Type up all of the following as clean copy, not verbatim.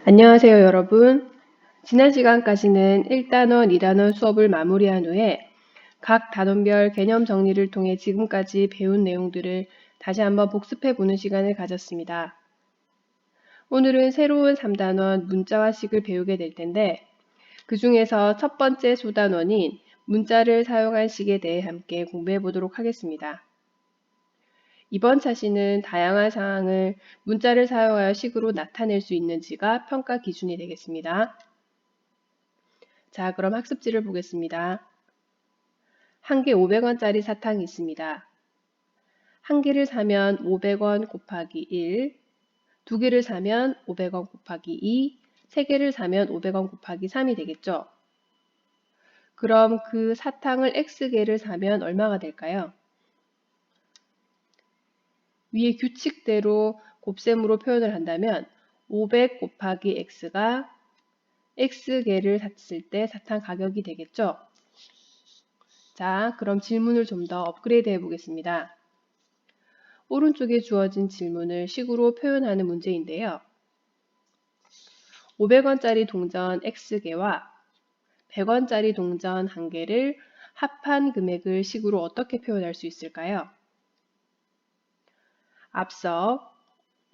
안녕하세요, 여러분. 지난 시간까지는 1단원, 2단원 수업을 마무리한 후에 각 단원별 개념 정리를 통해 지금까지 배운 내용들을 다시 한번 복습해 보는 시간을 가졌습니다. 오늘은 새로운 3단원 문자와 식을 배우게 될 텐데 그 중에서 첫 번째 소단원인 문자를 사용한 식에 대해 함께 공부해 보도록 하겠습니다. 이번 차시는 다양한 상황을 문자를 사용하여 식으로 나타낼 수 있는지가 평가 기준이 되겠습니다. 자, 그럼 학습지를 보겠습니다. 한 개 500원짜리 사탕이 있습니다. 한 개를 사면 500원 곱하기 1, 두 개를 사면 500원 곱하기 2, 세 개를 사면 500원 곱하기 3이 되겠죠? 그럼 그 사탕을 X개를 사면 얼마가 될까요? 위에 규칙대로 곱셈으로 표현을 한다면 500 곱하기 X가 X개를 샀을 때 사탕 가격이 되겠죠? 자, 그럼 질문을 좀 더 업그레이드 해 보겠습니다. 오른쪽에 주어진 질문을 식으로 표현하는 문제인데요. 500원짜리 동전 X개와 100원짜리 동전 1개를 합한 금액을 식으로 어떻게 표현할 수 있을까요? 앞서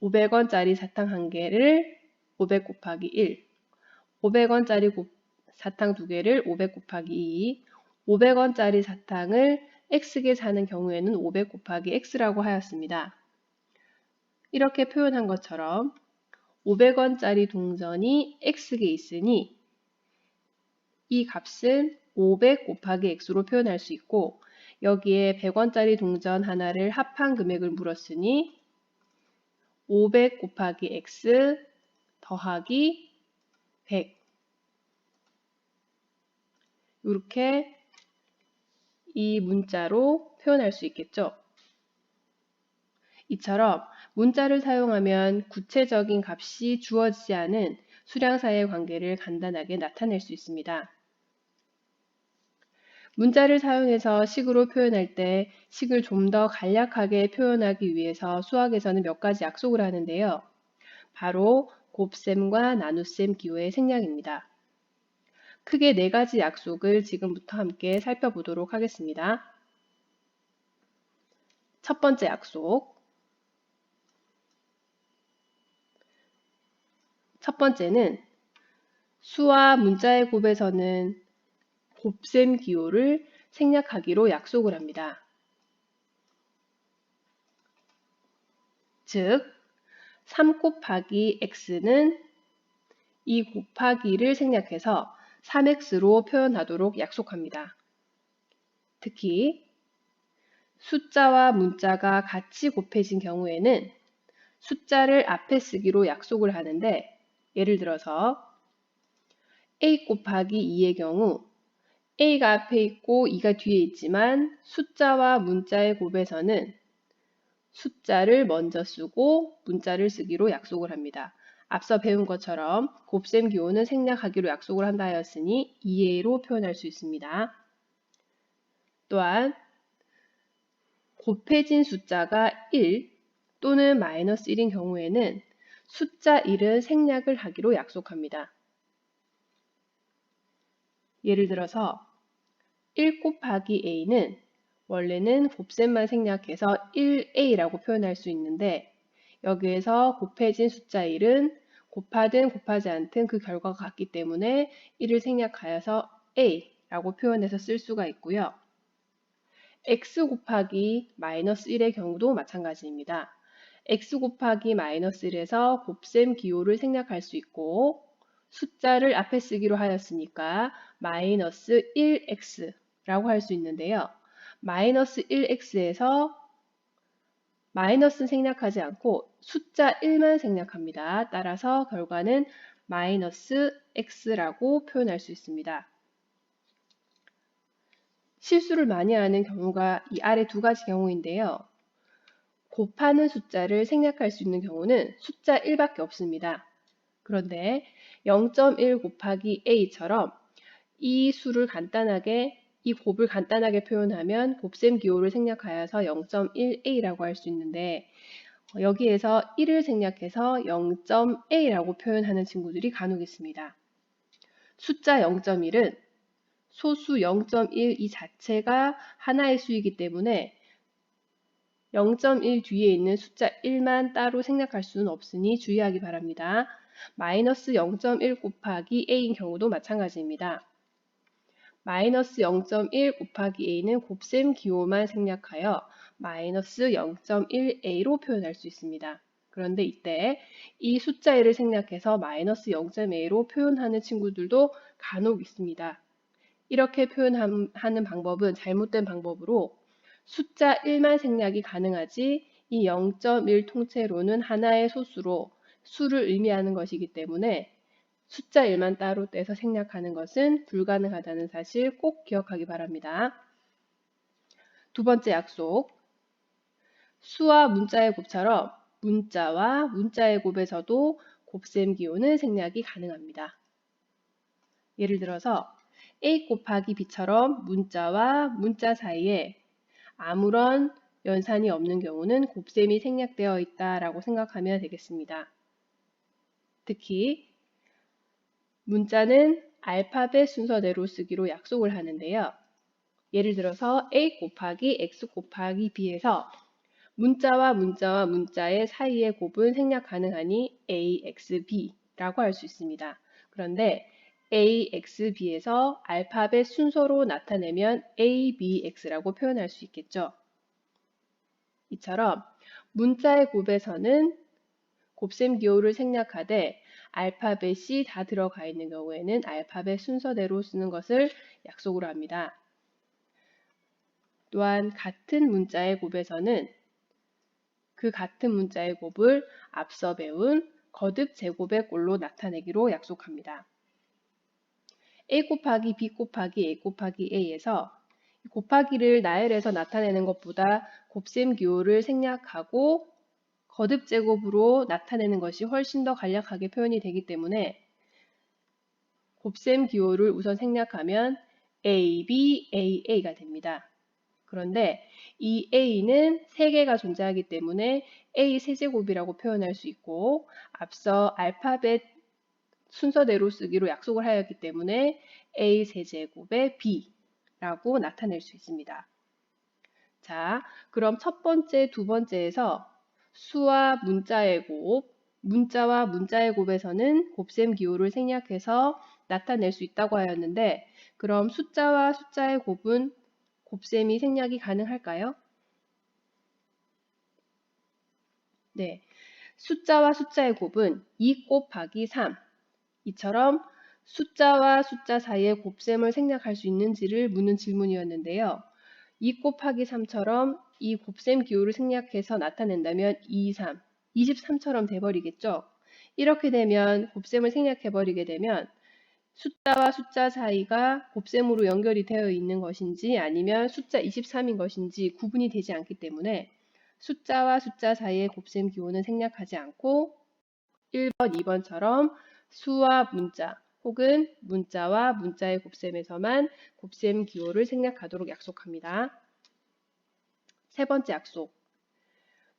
500원짜리 사탕 1개를 500 곱하기 1, 500원짜리 사탕 2개를 500 곱하기 2, 500원짜리 사탕을 X개 사는 경우에는 500 곱하기 X라고 하였습니다. 이렇게 표현한 것처럼 500원짜리 동전이 X개 있으니 이 값은 500 곱하기 X로 표현할 수 있고 여기에 100원짜리 동전 하나를 합한 금액을 물었으니 500 곱하기 X 더하기 100 이렇게 이 문자로 표현할 수 있겠죠. 이처럼 문자를 사용하면 구체적인 값이 주어지지 않은 수량 사이의 관계를 간단하게 나타낼 수 있습니다. 문자를 사용해서 식으로 표현할 때 식을 좀 더 간략하게 표현하기 위해서 수학에서는 몇 가지 약속을 하는데요. 바로 곱셈과 나눗셈 기호의 생략입니다. 크게 4가지 약속을 지금부터 함께 살펴보도록 하겠습니다. 첫 번째 약속. 첫 번째는 수와 문자의 곱에서는 곱셈 기호를 생략하기로 약속을 합니다. 즉, 3 곱하기 x는 이 곱하기를 생략해서 3x로 표현하도록 약속합니다. 특히 숫자와 문자가 같이 곱해진 경우에는 숫자를 앞에 쓰기로 약속을 하는데 예를 들어서 a 곱하기 2의 경우 a가 앞에 있고 2가 뒤에 있지만 숫자와 문자의 곱에서는 숫자를 먼저 쓰고 문자를 쓰기로 약속을 합니다. 앞서 배운 것처럼 곱셈 기호는 생략하기로 약속을 한다 하였으니 2a로 표현할 수 있습니다. 또한 곱해진 숫자가 1 또는 마이너스 1인 경우에는 숫자 1은 생략을 하기로 약속합니다. 예를 들어서 1 곱하기 a는 원래는 곱셈만 생략해서 1a라고 표현할 수 있는데 여기에서 곱해진 숫자 1은 곱하든 곱하지 않든 그 결과가 같기 때문에 1을 생략하여서 a라고 표현해서 쓸 수가 있고요. x 곱하기 마이너스 1의 경우도 마찬가지입니다. x 곱하기 마이너스 1에서 곱셈 기호를 생략할 수 있고 숫자를 앞에 쓰기로 하였으니까 마이너스 1x라고 할 수 있는데요. 마이너스 1x에서 마이너스는 생략하지 않고 숫자 1만 생략합니다. 따라서 결과는 마이너스 x라고 표현할 수 있습니다. 실수를 많이 하는 경우가 이 아래 2가지 경우인데요. 곱하는 숫자를 생략할 수 있는 경우는 숫자 1밖에 없습니다. 그런데 0.1 곱하기 a처럼 이 곱을 간단하게 표현하면 곱셈 기호를 생략하여서 0.1a라고 할 수 있는데 여기에서 1을 생략해서 0.a라고 표현하는 친구들이 간혹 있습니다. 숫자 0.1은 소수 0.1 이 자체가 하나의 수이기 때문에 0.1 뒤에 있는 숫자 1만 따로 생략할 수는 없으니 주의하기 바랍니다. 마이너스 0.1 곱하기 a인 경우도 마찬가지입니다. 마이너스 0.1 곱하기 a는 곱셈 기호만 생략하여 마이너스 0.1a로 표현할 수 있습니다. 그런데 이때 이 숫자 1을 생략해서 마이너스 0.a로 표현하는 친구들도 간혹 있습니다. 이렇게 표현하는 방법은 잘못된 방법으로 숫자 1만 생략이 가능하지 이 0.1 통째로는 하나의 소수로 수를 의미하는 것이기 때문에 숫자 1만 따로 떼서 생략하는 것은 불가능하다는 사실 꼭 기억하기 바랍니다. 두 번째 약속. 수와 문자의 곱처럼 문자와 문자의 곱에서도 곱셈 기호는 생략이 가능합니다. 예를 들어서 a 곱하기 b처럼 문자와 문자 사이에 아무런 연산이 없는 경우는 곱셈이 생략되어 있다라고 생각하면 되겠습니다. 특히 문자는 알파벳 순서대로 쓰기로 약속을 하는데요. 예를 들어서 a 곱하기 x 곱하기 b에서 문자와 문자의 사이의 곱은 생략 가능하니 a, x, b라고 할 수 있습니다. 그런데 a, x, b에서 알파벳 순서로 나타내면 a, b, x라고 표현할 수 있겠죠. 이처럼 문자의 곱에서는 곱셈 기호를 생략하되 알파벳이 다 들어가 있는 경우에는 알파벳 순서대로 쓰는 것을 약속으로 합니다. 또한 같은 문자의 곱에서는 그 같은 문자의 곱을 앞서 배운 거듭 제곱의 꼴로 나타내기로 약속합니다. a 곱하기 b 곱하기 a 곱하기 a에서 곱하기를 나열해서 나타내는 것보다 곱셈 기호를 생략하고 거듭 제곱으로 나타내는 것이 훨씬 더 간략하게 표현이 되기 때문에 곱셈 기호를 우선 생략하면 a, b, a, a가 됩니다. 그런데 이 a는 3개가 존재하기 때문에 a 세제곱이라고 표현할 수 있고 앞서 알파벳 순서대로 쓰기로 약속을 하였기 때문에 a 세제곱의 b라고 나타낼 수 있습니다. 자, 그럼 첫 번째, 두 번째에서 수와 문자의 곱, 문자와 문자의 곱에서는 곱셈 기호를 생략해서 나타낼 수 있다고 하였는데 그럼 숫자와 숫자의 곱은 곱셈이 생략이 가능할까요? 네, 숫자와 숫자의 곱은 2 곱하기 3 이처럼 숫자와 숫자 사이에 곱셈을 생략할 수 있는지를 묻는 질문이었는데요. 2 곱하기 3처럼 이 곱셈 기호를 생략해서 나타낸다면 2, 3, 23처럼 돼버리겠죠. 이렇게 되면 곱셈을 생략해버리게 되면 숫자와 숫자 사이가 곱셈으로 연결이 되어 있는 것인지 아니면 숫자 23인 것인지 구분이 되지 않기 때문에 숫자와 숫자 사이의 곱셈 기호는 생략하지 않고 1번, 2번처럼 수와 문자 혹은 문자와 문자의 곱셈에서만 곱셈 기호를 생략하도록 약속합니다. 세 번째 약속.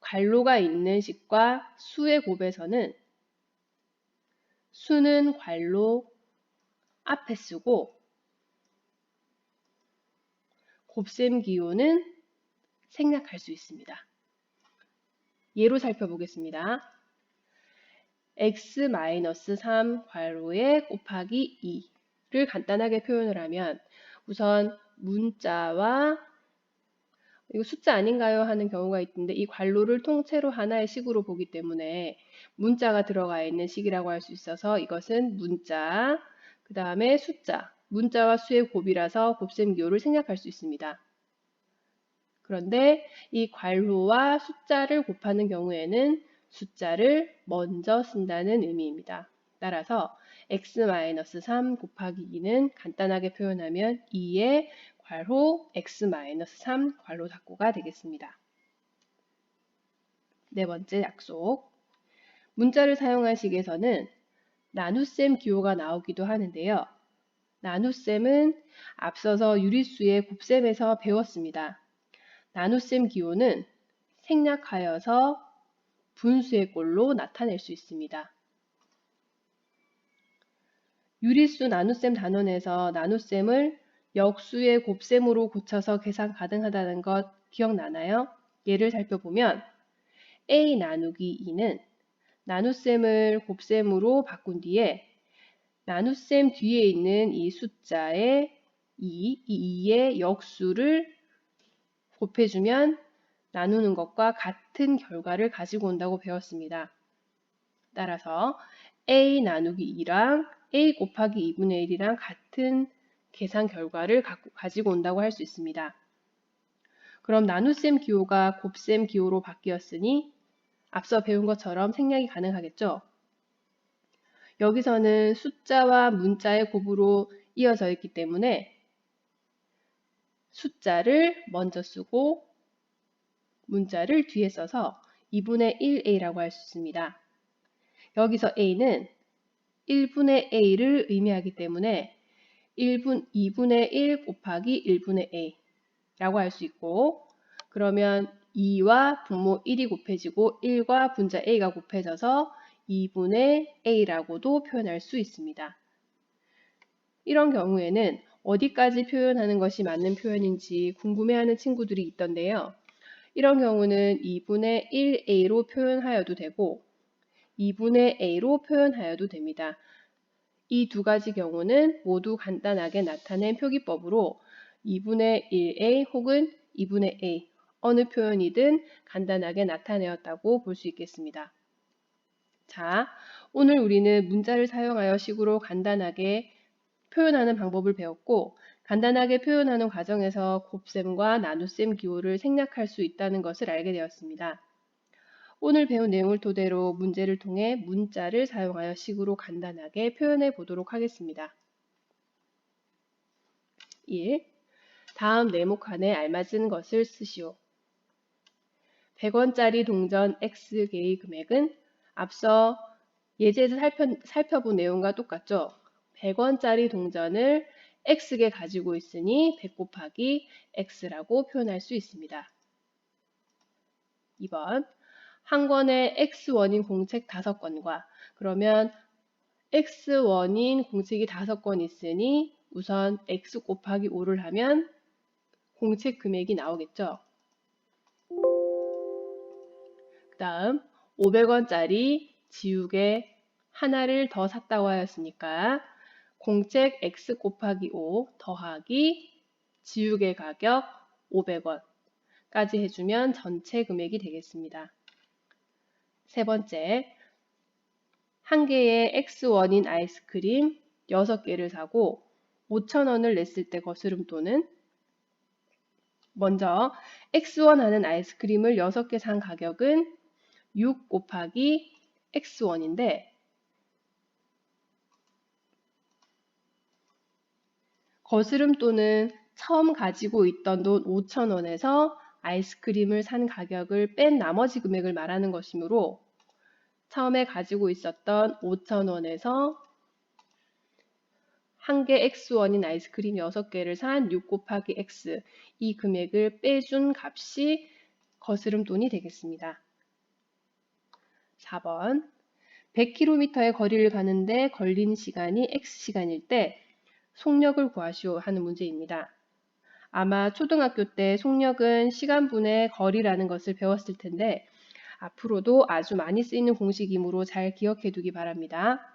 괄호가 있는 식과 수의 곱에서는 수는 괄호 앞에 쓰고 곱셈 기호는 생략할 수 있습니다. 예로 살펴보겠습니다. x-3 괄호에 곱하기 2를 간단하게 표현을 하면 우선 문자와 이거 숫자 아닌가요? 하는 경우가 있는데 이 괄호를 통째로 하나의 식으로 보기 때문에 문자가 들어가 있는 식이라고 할 수 있어서 이것은 문자, 그 다음에 숫자, 문자와 수의 곱이라서 곱셈 기호를 생략할 수 있습니다. 그런데 이 괄호와 숫자를 곱하는 경우에는 숫자를 먼저 쓴다는 의미입니다. 따라서 x-3 곱하기 2는 간단하게 표현하면 2의 괄호 x-3 괄호 닫고가 되겠습니다. 네 번째 약속. 문자를 사용한 식에서는 나눗셈 기호가 나오기도 하는데요. 나눗셈은 앞서서 유리수의 곱셈에서 배웠습니다. 나눗셈 기호는 생략하여서 분수의 꼴로 나타낼 수 있습니다. 유리수 나눗셈 단원에서 나눗셈을 역수의 곱셈으로 고쳐서 계산 가능하다는 것 기억나나요? 예를 살펴보면 a 나누기 2는 나눗셈을 곱셈으로 바꾼 뒤에 나눗셈 뒤에 있는 이 숫자의 이 2의 역수를 곱해주면 나누는 것과 같은 결과를 가지고 온다고 배웠습니다. 따라서 a 나누기 2랑 a 곱하기 2분의 1이랑 같은 계산 결과를 가지고 온다고 할 수 있습니다. 그럼 나눗셈 기호가 곱셈 기호로 바뀌었으니 앞서 배운 것처럼 생략이 가능하겠죠? 여기서는 숫자와 문자의 곱으로 이어져 있기 때문에 숫자를 먼저 쓰고 문자를 뒤에 써서 2분의 1a라고 할 수 있습니다. 여기서 a는 1분의 a를 의미하기 때문에 2분의 1 곱하기 1분의 a라고 할 수 있고, 그러면 2와 분모 1이 곱해지고 1과 분자 a가 곱해져서 2분의 a라고도 표현할 수 있습니다. 이런 경우에는 어디까지 표현하는 것이 맞는 표현인지 궁금해하는 친구들이 있던데요. 이런 경우는 2분의 1a로 표현하여도 되고 2분의 a로 표현하여도 됩니다. 이 두 가지 경우는 모두 간단하게 나타낸 표기법으로 2분의 1a 혹은 2분의 a 어느 표현이든 간단하게 나타내었다고 볼 수 있겠습니다. 자, 오늘 우리는 문자를 사용하여 식으로 간단하게 표현하는 방법을 배웠고, 간단하게 표현하는 과정에서 곱셈과 나눗셈 기호를 생략할 수 있다는 것을 알게 되었습니다. 오늘 배운 내용을 토대로 문제를 통해 문자를 사용하여 식으로 간단하게 표현해 보도록 하겠습니다. 1. 다음 네모칸에 알맞은 것을 쓰시오. 100원짜리 동전 X개의 금액은 앞서 예제에서 살펴본 내용과 똑같죠? 100원짜리 동전을 X개 가지고 있으니 100 곱하기 X라고 표현할 수 있습니다. 2번. 한 권에 X1인 공책 5권과 그러면 X1인 공책이 5권 있으니 우선 X 곱하기 5를 하면 공책 금액이 나오겠죠. 그 다음 500원짜리 지우개 하나를 더 샀다고 하였으니까 공책 X 곱하기 5 더하기 지우개 가격 500원까지 해주면 전체 금액이 되겠습니다. 세 번째, 한 개의 X1인 아이스크림 6개를 사고 5,000원을 냈을 때 거스름돈은 먼저 X1 하는 아이스크림을 6개 산 가격은 6 곱하기 X1인데 거스름돈은 처음 가지고 있던 돈 5,000원에서 아이스크림을 산 가격을 뺀 나머지 금액을 말하는 것이므로 처음에 가지고 있었던 5,000원에서 한 개 X1인 아이스크림 6개를 산 6 곱하기 X 이 금액을 빼준 값이 거스름돈이 되겠습니다. 4번 100km의 거리를 가는데 걸린 시간이 X시간일 때 속력을 구하시오 하는 문제입니다. 아마 초등학교 때 속력은 시간분의 거리라는 것을 배웠을 텐데 앞으로도 아주 많이 쓰이는 공식이므로 잘 기억해 두기 바랍니다.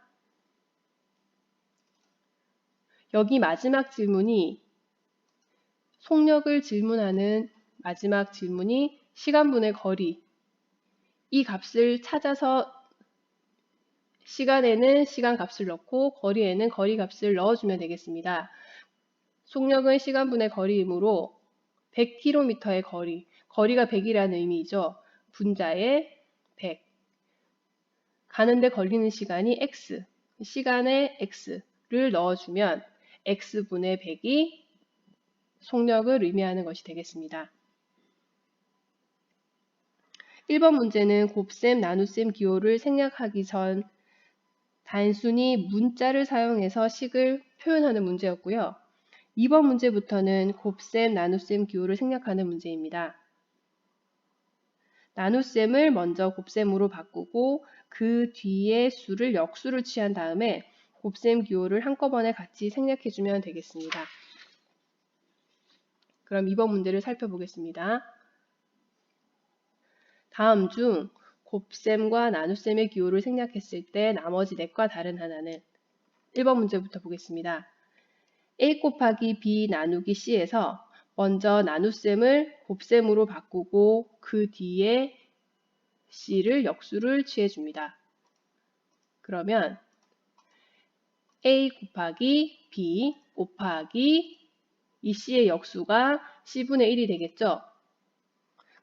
여기 마지막 질문이 속력을 질문하는 마지막 질문이 시간분의 거리 이 값을 찾아서 시간에는 시간 값을 넣고 거리에는 거리 값을 넣어주면 되겠습니다. 속력은 시간분의 거리이므로 100km의 거리가 100이라는 의미이죠. 분자에 100 가는데 걸리는 시간이 X 시간에 X를 넣어주면 X분의 100이 속력을 의미하는 것이 되겠습니다. 1번 문제는 곱셈, 나눗셈 기호를 생략하기 전 단순히 문자를 사용해서 식을 표현하는 문제였고요. 2번 문제부터는 곱셈, 나눗셈 기호를 생략하는 문제입니다. 나눗셈을 먼저 곱셈으로 바꾸고 그 뒤에 수를 역수를 취한 다음에 곱셈 기호를 한꺼번에 같이 생략해주면 되겠습니다. 그럼 2번 문제를 살펴보겠습니다. 다음 중 곱셈과 나눗셈의 기호를 생략했을 때 나머지 넷과 다른 하나는 1번 문제부터 보겠습니다. A 곱하기 B 나누기 C에서 먼저 나눗셈을 곱셈으로 바꾸고 그 뒤에 C를 역수를 취해줍니다. 그러면 A 곱하기 B 곱하기 이 C의 역수가 C분의 1이 되겠죠?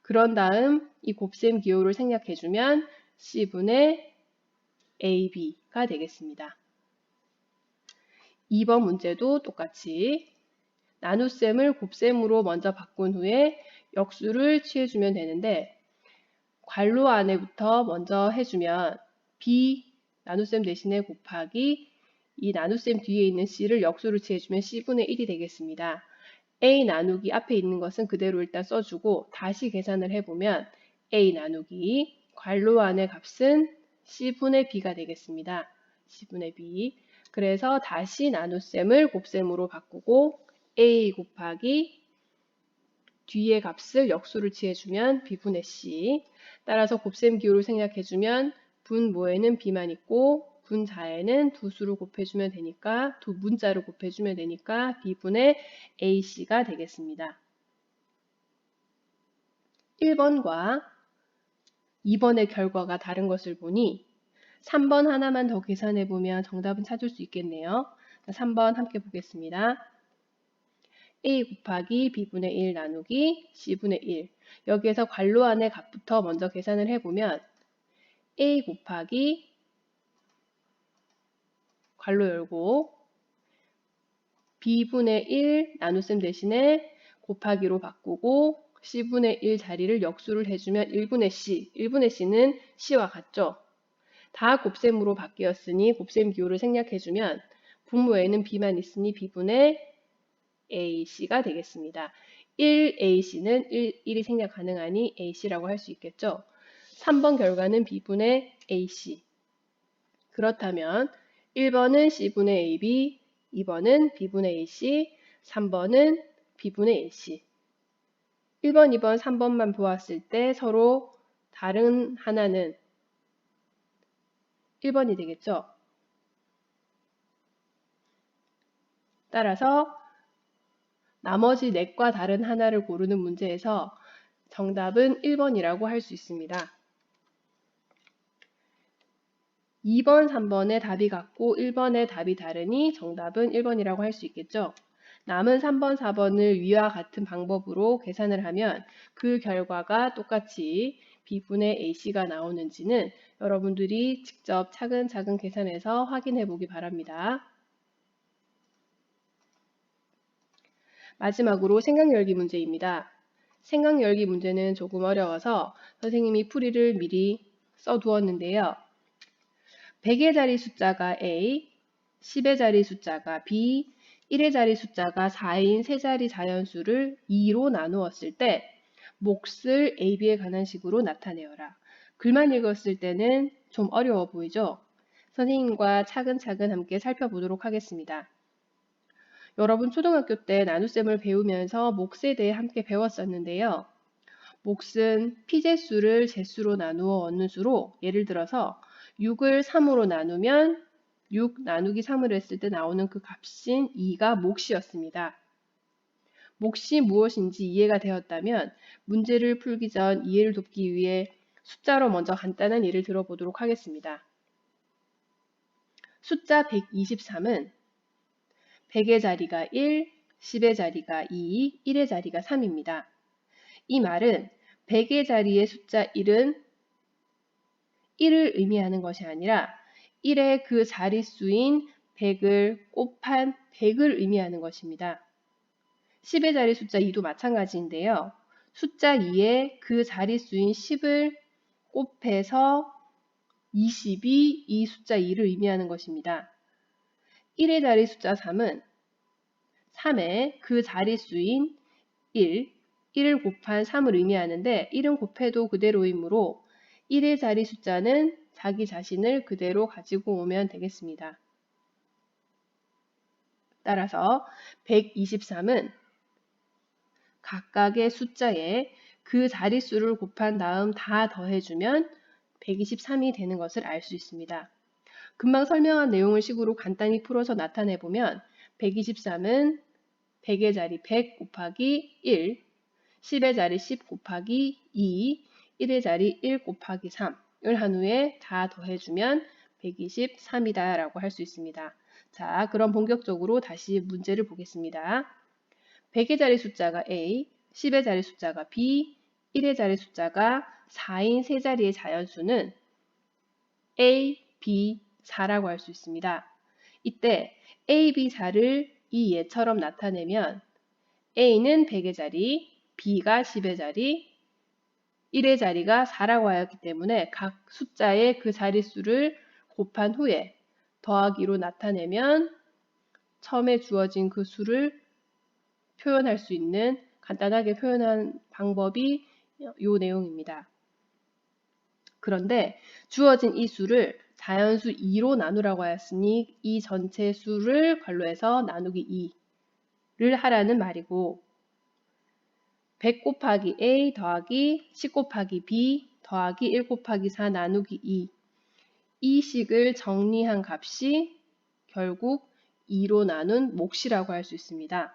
그런 다음 이 곱셈 기호를 생략해주면 C분의 AB가 되겠습니다. 2번 문제도 똑같이 나눗셈을 곱셈으로 먼저 바꾼 후에 역수를 취해주면 되는데 괄호 안에부터 먼저 해주면 B 나눗셈 대신에 곱하기 이 나눗셈 뒤에 있는 C를 역수를 취해주면 C분의 1이 되겠습니다. A 나누기 앞에 있는 것은 그대로 일단 써주고 다시 계산을 해보면 A 나누기 괄호 안의 값은 C분의 B가 되겠습니다. C분의 B. 그래서 다시 나눗셈을 곱셈으로 바꾸고 A 곱하기 뒤의 값을 역수를 취해주면 B분의 C. 따라서 곱셈 기호를 생략해주면 분모에는 B만 있고 분자에는 두 수를 곱해주면 되니까 두 문자를 곱해주면 되니까 B분의 AC가 되겠습니다. 1번과 2번의 결과가 다른 것을 보니 3번 하나만 더 계산해보면 정답은 찾을 수 있겠네요. 3번 함께 보겠습니다. A 곱하기 B분의 1 나누기 C분의 1. 여기에서 괄호 안의 값부터 먼저 계산을 해보면 A 곱하기 괄호 열고 B분의 1 나눗셈 대신에 곱하기로 바꾸고 C분의 1 자리를 역수를 해주면 1분의 C. 1분의 C는 C와 같죠? 다 곱셈으로 바뀌었으니 곱셈 기호를 생략해주면 분모에는 B만 있으니 B분의 AC가 되겠습니다. 1AC는 1이 생략 가능하니 AC라고 할 수 있겠죠? 3번 결과는 B분의 AC. 그렇다면 1번은 C분의 AB, 2번은 B분의 AC, 3번은 B분의 AC. 1번, 2번, 3번만 보았을 때 서로 다른 하나는 1번이 되겠죠? 따라서 나머지 넷과 다른 하나를 고르는 문제에서 정답은 1번이라고 할 수 있습니다. 2번, 3번의 답이 같고 1번의 답이 다르니 정답은 1번이라고 할 수 있겠죠. 남은 3번, 4번을 위와 같은 방법으로 계산을 하면 그 결과가 똑같이 B분의 AC가 나오는지는 여러분들이 직접 차근차근 계산해서 확인해 보기 바랍니다. 마지막으로 생각열기 문제입니다. 생각열기 문제는 조금 어려워서 선생님이 풀이를 미리 써두었는데요. 100의 자리 숫자가 A, 10의 자리 숫자가 B, 1의 자리 숫자가 4인 세 자리 자연수를 2로 나누었을 때 몫을 AB에 관한 식으로 나타내어라. 글만 읽었을 때는 좀 어려워 보이죠? 선생님과 차근차근 함께 살펴보도록 하겠습니다. 여러분 초등학교 때 나눗셈을 배우면서 몫에 대해 함께 배웠었는데요. 몫은 피제수를 제수로 나누어 얻는 수로 예를 들어서 6을 3으로 나누면 6 나누기 3을 했을 때 나오는 그 값인 2가 몫이었습니다. 몫이 무엇인지 이해가 되었다면 문제를 풀기 전 이해를 돕기 위해 숫자로 먼저 간단한 예를 들어보도록 하겠습니다. 숫자 123은 100의 자리가 1, 10의 자리가 2, 1의 자리가 3입니다. 이 말은 100의 자리의 숫자 1은 1을 의미하는 것이 아니라 1의 그 자릿수인 100을 곱한 100을 의미하는 것입니다. 10의 자리 숫자 2도 마찬가지인데요. 숫자 2의 그 자릿수인 10을 곱해서 20이 이 숫자 2를 의미하는 것입니다. 1의 자리 숫자 3은 3의 그 자릿수인 1, 1을 곱한 3을 의미하는데 1은 곱해도 그대로이므로 1의 자리 숫자는 자기 자신을 그대로 가지고 오면 되겠습니다. 따라서 123은 각각의 숫자에 그 자릿수를 곱한 다음 다 더해주면 123이 되는 것을 알 수 있습니다. 금방 설명한 내용을 식으로 간단히 풀어서 나타내보면 123은 100의 자리 100 곱하기 1, 10의 자리 10 곱하기 2, 1의 자리 1 곱하기 3을 한 후에 다 더해주면 123이다 라고 할 수 있습니다. 자, 그럼 본격적으로 다시 문제를 보겠습니다. 100의 자리 숫자가 A, 10의 자리 숫자가 B, 1의 자리 숫자가 4인 세 자리의 자연수는 A, B, 4라고 할 수 있습니다. 이때 A, B, 4를 이 예처럼 나타내면 A는 100의 자리, B가 10의 자리, 1의 자리가 4라고 하였기 때문에 각 숫자의 그 자릿수를 곱한 후에 더하기로 나타내면 처음에 주어진 그 수를 표현할 수 있는 간단하게 표현한 방법이 이 내용입니다. 그런데 주어진 이 수를 자연수 2로 나누라고 하였으니 이 전체 수를 괄호해서 나누기 2를 하라는 말이고 100 곱하기 A 더하기 10 곱하기 B 더하기 1 곱하기 4 나누기 2 이 식을 정리한 값이 결국 2로 나눈 몫이라고 할 수 있습니다.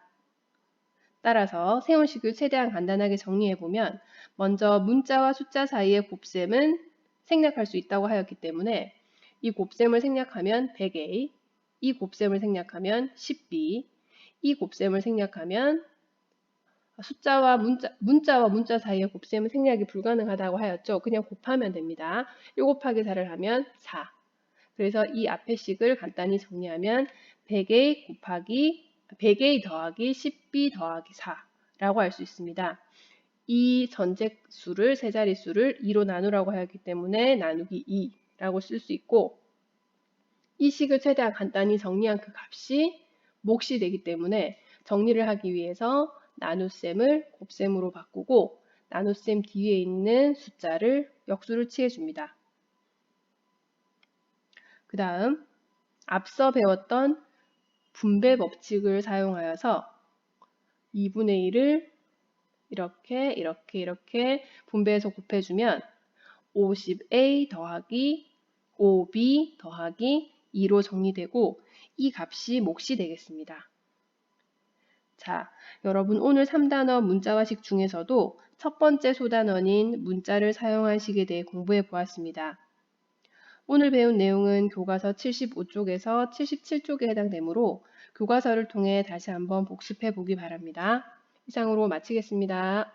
따라서 세운식을 최대한 간단하게 정리해보면 먼저 문자와 숫자 사이의 곱셈은 생략할 수 있다고 하였기 때문에 이 곱셈을 생략하면 100A, 이 곱셈을 생략하면 10B, 이 곱셈을 생략하면 숫자와 문자와 문자 사이의 곱셈은 생략이 불가능하다고 하였죠. 그냥 곱하면 됩니다. 1 곱하기 4를 하면 4. 그래서 이 앞의 식을 간단히 정리하면 100A 더하기 10B 더하기 4라고 할 수 있습니다. 이 전체 수를 세 자릿수를 2로 나누라고 하였기 때문에 나누기 2라고 쓸 수 있고 이 식을 최대한 간단히 정리한 그 값이 몫이 되기 때문에 정리를 하기 위해서 나눗셈을 곱셈으로 바꾸고 나눗셈 뒤에 있는 숫자를 역수를 취해줍니다. 그 다음 앞서 배웠던 분배 법칙을 사용하여서 2분의 1을 이렇게 분배해서 곱해주면 50A 더하기 5B 더하기 2로 정리되고 이 값이 몫이 되겠습니다. 자, 여러분 오늘 3단원 문자와식 중에서도 첫 번째 소단원인 문자를 사용한 식에 대해 공부해 보았습니다. 오늘 배운 내용은 교과서 75쪽에서 77쪽에 해당되므로 교과서를 통해 다시 한번 복습해 보기 바랍니다. 이상으로 마치겠습니다.